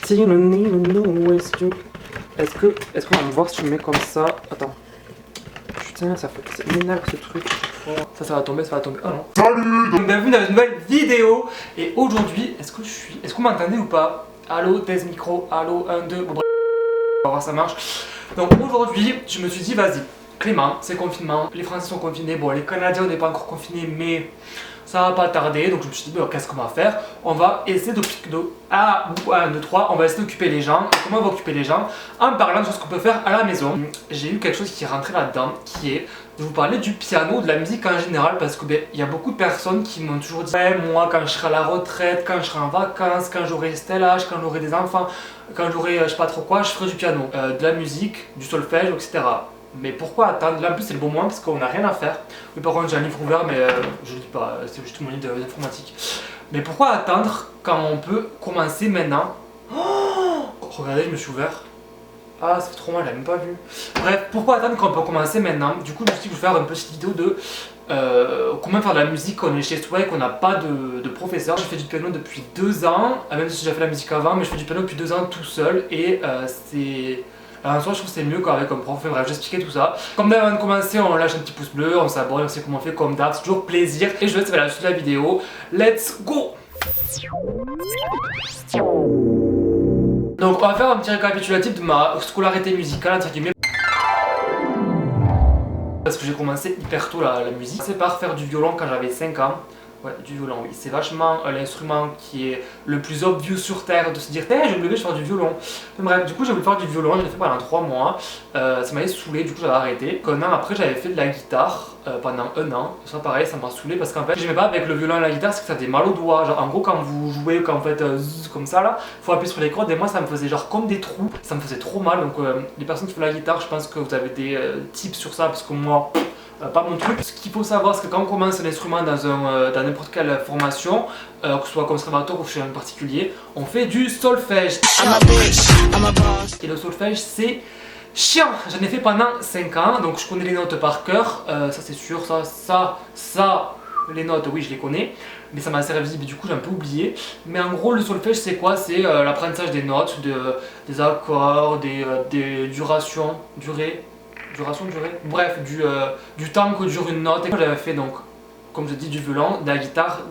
Est-ce qu'on va me voir si je mets comme ça? Attends. Putain, ça fait. C'est énorme ce truc. Ça va tomber, ça va tomber. Oh non. Salut! Donc, bienvenue dans une nouvelle vidéo. Et aujourd'hui, est-ce qu'on m'entendait ou pas? Allô, test micro, allô, 1, 2. Bon, bref. On va voir ça marche. Donc aujourd'hui, je me suis dit, vas-y, Clément, c'est confinement. Les Français sont confinés. Bon, les Canadiens, on n'est pas encore confinés, mais ça va pas tarder. Donc je me suis dit, qu'est-ce qu'on va faire? On va essayer de 1, 2, 3, on va essayer d'occuper les gens. Et comment on va occuper les gens? En parlant de ce qu'on peut faire à la maison. J'ai eu quelque chose qui est rentré là-dedans, qui est de vous parler du piano, de la musique en général, parce que il y a beaucoup de personnes qui m'ont toujours dit, ouais, moi quand je serai à la retraite, quand je serai en vacances, quand j'aurai tel âge, quand j'aurai des enfants, quand j'aurai je sais pas trop quoi, je ferai du piano, de la musique, du solfège, etc. Mais pourquoi attendre? Là en plus c'est le bon moment parce qu'on n'a rien à faire. Oui, par contre j'ai un livre ouvert, mais je le dis pas, c'est juste mon livre d'informatique. Mais pourquoi attendre quand on peut commencer maintenant? Oh, regardez, je me suis ouvert. Ah, ça fait trop mal, je l'ai même pas vu. Bref, pourquoi attendre quand on peut commencer maintenant? Du coup, je me suis dit vous faire une petite vidéo de comment faire de la musique quand on est chez soi et qu'on n'a pas de professeur. J'ai fait du piano depuis 2 ans, même si j'ai fait la musique avant, mais je fais du piano depuis 2 ans tout seul et c'est... Alors en soi, je trouve que c'est mieux qu'avec un prof. Bref, j'expliquais tout ça. Comme d'hab, avant de commencer, on lâche un petit pouce bleu, on s'abonne, on sait comment on fait comme d'hab, c'est toujours plaisir. Et je vous laisse avec la suite de la vidéo. Let's go! Donc on va faire un petit récapitulatif de ma scolarité musicale entre guillemets. Parce que j'ai commencé hyper tôt la musique. C'est par faire du violon quand j'avais 5 ans. Ouais, du violon, oui. C'est vachement l'instrument qui est le plus obvious sur terre de se dire, hey, je vais faire du violon. Bref, du coup, j'ai voulu faire du violon, je l'ai fait pendant 3 mois. Ça m'avait saoulé, du coup, j'avais arrêté. Un an après, j'avais fait de la guitare pendant 1 an. Ça, pareil, ça m'a saoulé parce qu'en fait, j'aimais pas avec le violon et la guitare, c'est que ça faisait mal aux doigts. Genre, en gros, quand vous jouez, quand vous faites comme ça, là, faut appuyer sur les cordes. Et moi, ça me faisait genre comme des trous. Ça me faisait trop mal. Donc, les personnes qui font la guitare, je pense que vous avez des tips sur ça parce que moi. Pas mon truc. Ce qu'il faut savoir, c'est que quand on commence un instrument dans n'importe quelle formation, que ce soit conservatoire ou chez un particulier, on fait du solfège. Et le solfège, c'est chiant. J'en ai fait pendant 5 ans, donc je connais les notes par cœur. Ça c'est sûr, ça, les notes, oui, je les connais. Mais ça m'a servi, mais du coup j'ai un peu oublié. Mais en gros, le solfège, c'est quoi? C'est l'apprentissage des notes, des accords, des durations, durée, bref, du temps que dure une note. Et j'avais fait donc, comme je dis, du violon, de la guitare,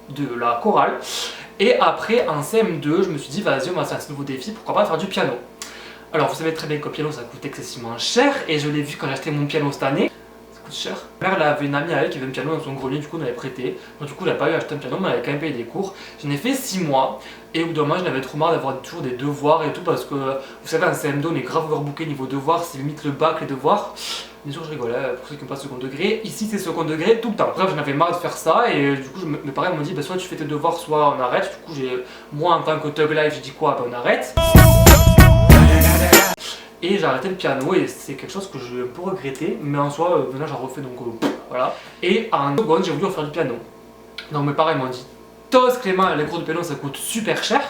de la chorale. Et après, en CM2, je me suis dit, vas-y, on va faire ce nouveau défi, pourquoi pas faire du piano. Alors, vous savez très bien que le piano, ça coûte excessivement cher, et je l'ai vu quand j'ai acheté mon piano cette année. Ça coûte cher. Ma mère, elle avait une amie à elle qui avait un piano dans son grenier, du coup, on avait prêté. Donc, du coup, j'avais pas eu à acheter un piano, mais on avait quand même payé des cours. J'en ai fait 6 mois. Et au bout d'un moment, j'en avais trop marre d'avoir toujours des devoirs et tout parce que vous savez, en CM2, on est grave overbooké niveau devoirs, c'est limite le bac les devoirs. Bien sûr, je rigole, pour ceux qui n'ont pas second degré. Ici, c'est second degré tout le temps. Bref, j'en avais marre de faire ça et du coup, mes parents m'ont dit, bah, soit tu fais tes devoirs, soit on arrête. Du coup, moi, en tant que Thug Life, j'ai dit quoi? Bah, on arrête. Et j'ai arrêté le piano et c'est quelque chose que j'ai un peu regretté, mais en soi, maintenant j'en refais donc voilà. Et en seconde, j'ai voulu refaire du piano. Donc mes parents m'ont dit, Tos Clément, les cours de piano ça coûte super cher.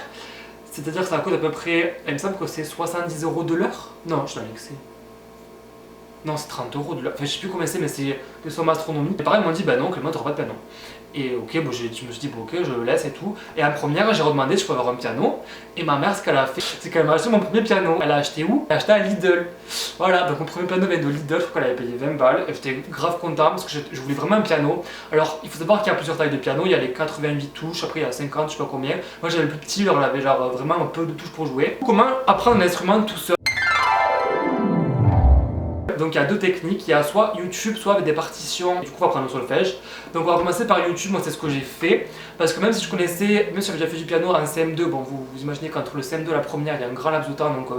C'est-à-dire que ça coûte à peu près, il me semble que c'est 70 € de l'heure. Non, je suis dans l'excès. Non, c'est 30 € de l'heure. Enfin, je sais plus combien c'est, mais c'est des sommes astronomiques. Mes parents m'ont dit, bah non, Clément, t'auras pas de piano. Et ok, bon, je me suis dit, bon, ok, je le laisse et tout. Et en première, j'ai redemandé si je pouvais avoir un piano. Et ma mère, ce qu'elle a fait, c'est qu'elle m'a acheté mon premier piano. Elle a acheté où? Elle a acheté à Lidl. Voilà, donc mon premier piano vient de Lidl, je crois qu'elle avait payé 20 balles. Et j'étais grave content parce que je voulais vraiment un piano. Alors, il faut savoir qu'il y a plusieurs tailles de piano. Il y a les 88 touches, après il y a 50, je sais pas combien. Moi, j'avais le plus petit, alors elle avait genre vraiment un peu de touches pour jouer. Comment apprendre un instrument tout seul? Donc il y a 2 techniques, il y a soit YouTube, soit avec des partitions, du coup on va apprendre le solfège. Donc on va commencer par YouTube, moi c'est ce que j'ai fait. Parce que même si je connaissais, même si j'avais déjà fait du piano en CM2, bon vous imaginez qu'entre le CM2 et la première il y a un grand laps de temps, donc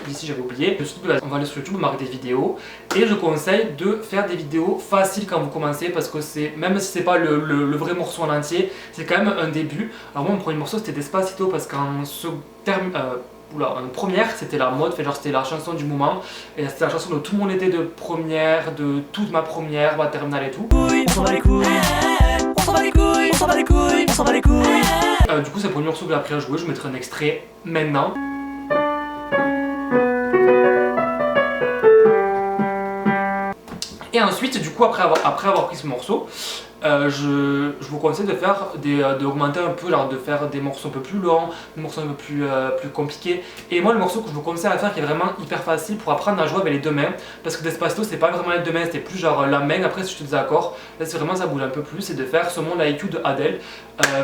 ici j'avais oublié. Je me suis dit, on va aller sur YouTube, on va regarder des vidéos. Et je conseille de faire des vidéos faciles quand vous commencez, parce que c'est, même si c'est pas le vrai morceau en entier, c'est quand même un début. Alors moi mon premier morceau c'était Despacito, parce qu'en en première, c'était la mode, genre c'était la chanson du moment, et c'était la chanson de tout mon été de première, de toute ma première, ma terminale et tout. On s'en bat les couilles, on s'en bat les couilles, on s'en bat les couilles, on s'en bat les couilles. Du coup, c'est le premier morceau que j'ai appris à jouer, je mettrai un extrait maintenant. Et ensuite, du coup, après avoir pris ce morceau, je vous conseille de faire d'augmenter un peu, genre de faire des morceaux un peu plus longs, des morceaux un peu plus compliqués. Et moi le morceau que je vous conseille à faire qui est vraiment hyper facile pour apprendre à jouer avec les deux mains, parce que Despacito c'est pas vraiment les deux mains, c'était plus genre la main après si je te dis d'accord. Là c'est vraiment ça bouge un peu plus, c'est de faire ce monde IQ de Adele,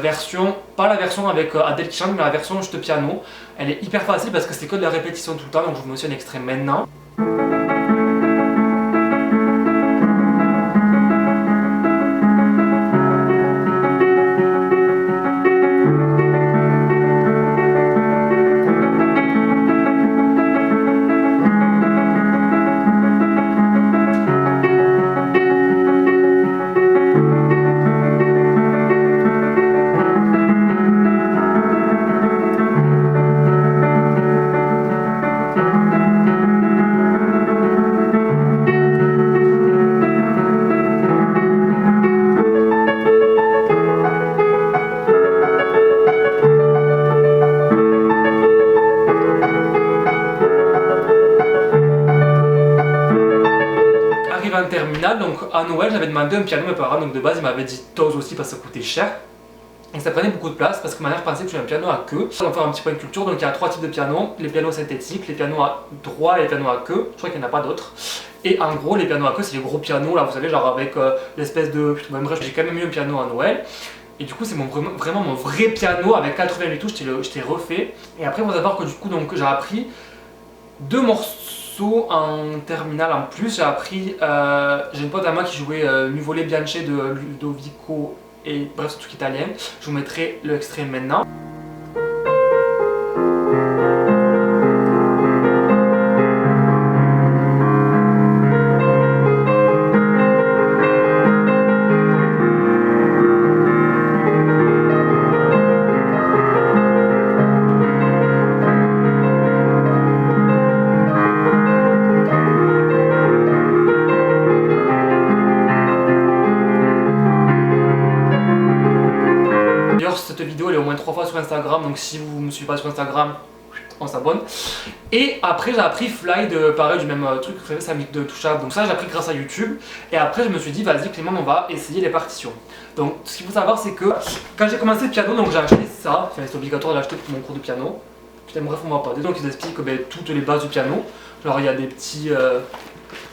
version, pas la version avec Adele qui chante mais la version juste piano. Elle est hyper facile parce que c'est que de la répétition tout le temps, donc je vous mets aussi un extrait maintenant. En terminale, donc à Noël j'avais demandé un piano à mes parents, donc de base ils m'avaient dit Toz aussi parce que ça coûtait cher et ça prenait beaucoup de place parce que ma mère pensait que j'avais un piano à queue. On va faire un petit point de culture, donc il y a trois types de pianos, les pianos synthétiques, les pianos à droit et les pianos à queue, je crois qu'il n'y en a pas d'autres. Et en gros les pianos à queue c'est les gros pianos là, vous savez, genre avec l'espèce de... Bref, j'ai quand même eu un piano à Noël. Et du coup c'est vraiment mon vrai piano avec 88 touches, je t'ai refait. Et après il faut savoir que du coup j'ai appris deux morceaux en terminale en plus. J'ai appris, j'ai une pote à moi qui jouait Nuvole Bianche de Ludovico et bref c'est tout italien. Je vous mettrai l'extrait maintenant. Cette vidéo elle est au moins 3 fois sur Instagram, donc si vous me suivez pas sur Instagram, on s'abonne. Et après j'ai appris Fly de pareil du même truc, vous savez, c'est la musique de Touchable, donc ça j'ai appris grâce à YouTube. Et après je me suis dit vas-y Clément, on va essayer les partitions. Donc ce qu'il faut savoir c'est que quand j'ai commencé le piano, donc j'ai acheté ça, enfin, c'est obligatoire de l'acheter pour mon cours de piano. Putain bref on va pas, donc ils expliquent toutes les bases du piano, genre il y a des petits...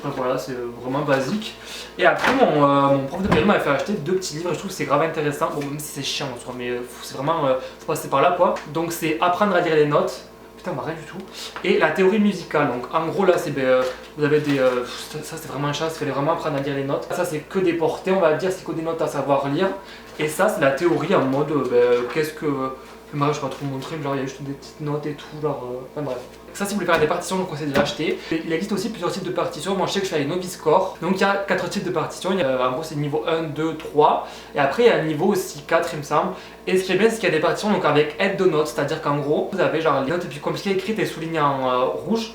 voilà, c'est vraiment basique. Et après, mon prof de piano m'avait fait acheter deux petits livres et je trouve que c'est grave intéressant. Bon, même si c'est chiant en soi, mais c'est vraiment faut passer par là quoi. Donc, c'est apprendre à lire les notes. Putain, bah rien du tout. Et la théorie musicale. Donc, en gros, là, c'est vous avez des. Ça, c'est vraiment un chance, il fallait vraiment apprendre à lire les notes. Ça, c'est que des portées, on va dire, c'est que des notes à savoir lire. Et ça, c'est la théorie en mode qu'est-ce que. Moi, je vais pas trop vous montrer, mais genre, il y a juste des petites notes et tout, genre. Enfin, bref. Ça, si vous voulez faire des partitions, je vous conseille de l'acheter. Il existe aussi plusieurs types de partitions. Moi, je sais que je fais les novice core. Donc, il y a 4 types de partitions. En gros, c'est niveau 1, 2, 3. Et après, il y a le niveau aussi 4, il me semble. Et ce qui est bien, c'est qu'il y a des partitions donc, avec aide de notes. C'est-à-dire qu'en gros, vous avez genre les notes les plus compliquées écrites et soulignées en rouge.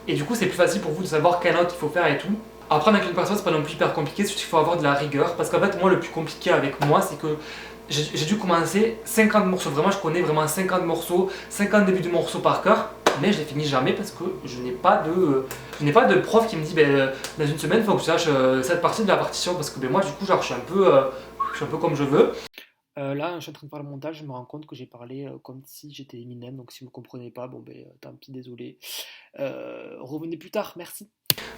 Et du coup, c'est plus facile pour vous de savoir quelle note il faut faire et tout. Apprendre avec une partition, c'est pas non plus hyper compliqué. C'est juste qu'il faut avoir de la rigueur. Parce qu'en fait, moi, le plus compliqué avec moi, c'est que j'ai dû commencer 50 morceaux. Vraiment, je connais vraiment 50 morceaux, 50 débuts de morceaux par cœur. Mais je les finis jamais parce que je n'ai pas de prof qui me dit dans une semaine il faut que tu saches cette partie de la partition, parce que moi du coup genre je suis un peu comme je veux. Là je suis en train de faire le montage, je me rends compte que j'ai parlé comme si j'étais Eminem, donc si vous ne comprenez pas, bon tant pis, désolé. Revenez plus tard, merci.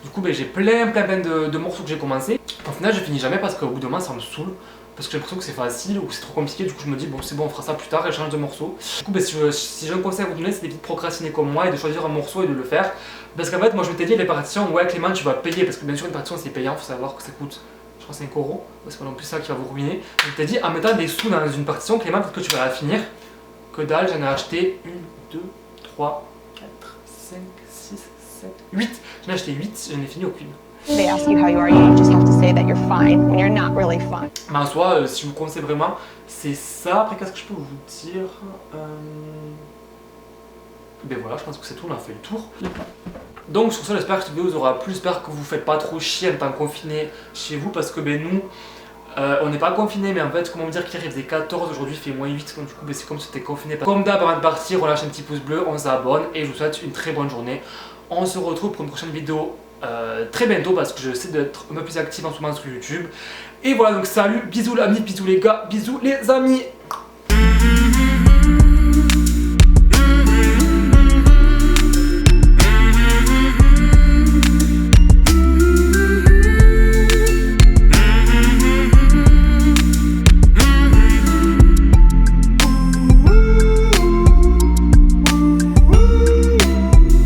Du coup j'ai plein de morceaux que j'ai commencé. Au final je finis jamais parce qu'au bout d'un moment ça me saoule. Parce que j'ai l'impression que c'est facile ou que c'est trop compliqué, du coup je me dis bon c'est bon, on fera ça plus tard et je change de morceau. Du coup si j'ai un conseil à vous donner, c'est d'éviter de procrastiner comme moi et de choisir un morceau et de le faire. Parce qu'en fait moi je m'étais dit les partitions, ouais Clément tu vas payer, parce que bien sûr une partition c'est payant, faut savoir que ça coûte je crois 5 €, c'est pas non plus ça qui va vous ruiner. Je m'étais dit en mettant des sous dans une partition, Clément peut-être que tu vas la finir. Que dalle, j'en ai acheté 1, 2, 3, 4, 5, 6, 7, 8. J'en ai acheté 8, je n'ai fini aucune. They ask you how you are, you just have to say that you're fine when you're not really fine. Mais en soi, si je vous conseille vraiment, c'est ça. Après, qu'est-ce que je peux vous dire Ben voilà, je pense que c'est tout, on a fait le tour. Donc sur ça, j'espère que cette vidéo vous aura plu, j'espère que vous ne faites pas trop chier en étant confiné chez vous, parce que nous, on n'est pas confiné, mais en fait, comment dire, qu'hier il faisait 14, aujourd'hui il fait moins 8, donc du coup c'est comme si c'était confiné. Comme d'hab, avant de partir, on lâche un petit pouce bleu, on s'abonne et je vous souhaite une très bonne journée. On se retrouve pour une prochaine vidéo très bientôt parce que j'essaie d'être un peu plus active en ce moment sur YouTube. Et voilà, donc salut, bisous l'ami, bisous les gars, bisous les amis.